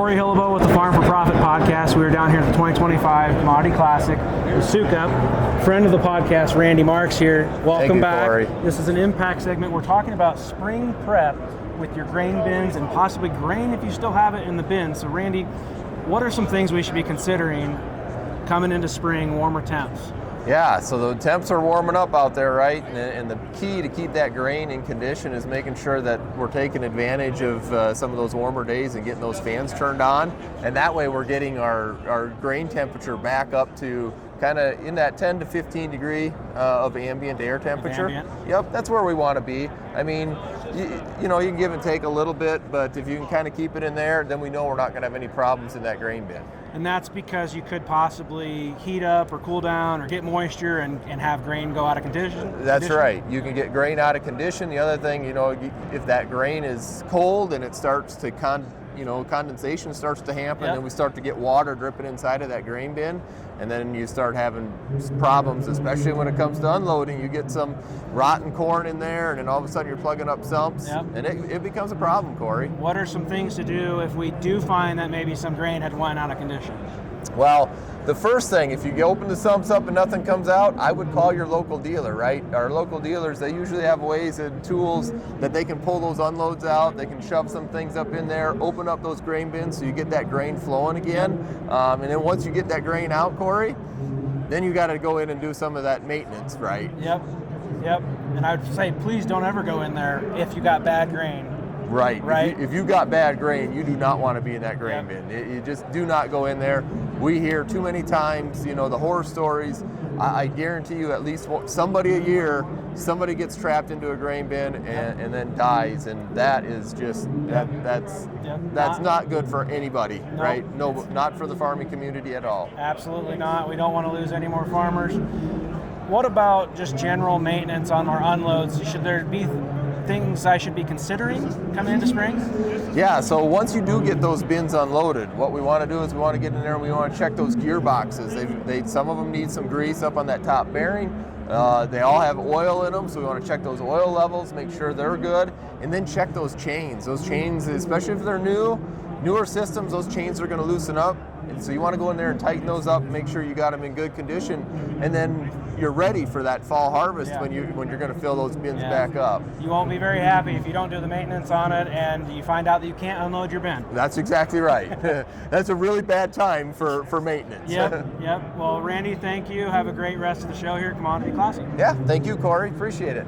Corey Hillebo with the Farm4Profit podcast. We are down here at the 2025 Commodity Classic with Sukup. Friend of the podcast, Randy Marks here. Welcome back. Corey. This is an impact segment. We're talking about spring prep with your grain bins and possibly grain if you still have it in the bin. So Randy, what are some things we should be considering coming into spring, warmer temps? Yeah, so the temps are warming up out there, right? And the key to keep that grain in condition is making sure that we're taking advantage of some of those warmer days and getting those fans turned on. And that way we're getting our grain temperature back up to kind of in that 10 to 15 degree of ambient air temperature. Yep, that's where we want to be. I mean, you know, you can give and take a little bit, but if you can kind of keep it in there, then we know we're not going to have any problems in that grain bin. And that's because you could possibly heat up or cool down or get moisture and have grain go out of condition. That's right. You can get grain out of condition. The other thing, you know, if that grain is cold and it starts to condensation starts to happen, and we start to get water dripping inside of that grain bin, and then you start having problems, especially when it comes to unloading. You get some rotten corn in there, and then all of a sudden you're plugging up sumps, and it becomes a problem, Corey. What are some things to do if we do find that maybe some grain had went out of condition? Well, the first thing, if you open the sumps up and nothing comes out, I would call your local dealer, right? Our local dealers, they usually have ways and tools that they can pull those unloads out. They can shove some things up in there, open up those grain bins so you get that grain flowing again. And then once you get that grain out, Corey, then you got to go in and do some of that maintenance, right? Yep. And I would say, please don't ever go in there if you got bad grain. Right. If you got bad grain, you do not want to be in that grain bin. You just do not go in there. We hear too many times, you know, the horror stories. I guarantee you at least somebody a year, somebody gets trapped into a grain bin and then dies, and that is just, that's not good for anybody, right? No, not for the farming community at all. Absolutely not. We don't want to lose any more farmers. What about just general maintenance on our unloads? Should there be things I should be considering coming into spring? Yeah, so once you do get those bins unloaded, what we want to do is we want to get in there and we want to check those gearboxes. Some of them need some grease up on that top bearing. They all have oil in them, so we want to check those oil levels, make sure they're good, and then check those chains. Those chains, especially if they're newer systems, those chains are going to loosen up. And so you want to go in there and tighten those up, make sure you got them in good condition, and then you're ready for that fall harvest when you're going to fill those bins back up. You won't be very happy if you don't do the maintenance on it and you find out that you can't unload your bin. That's exactly right. That's a really bad time for maintenance. Yep. Well, Randy, thank you. Have a great rest of the show here at Commodity Classic. Yeah, thank you, Corey. Appreciate it.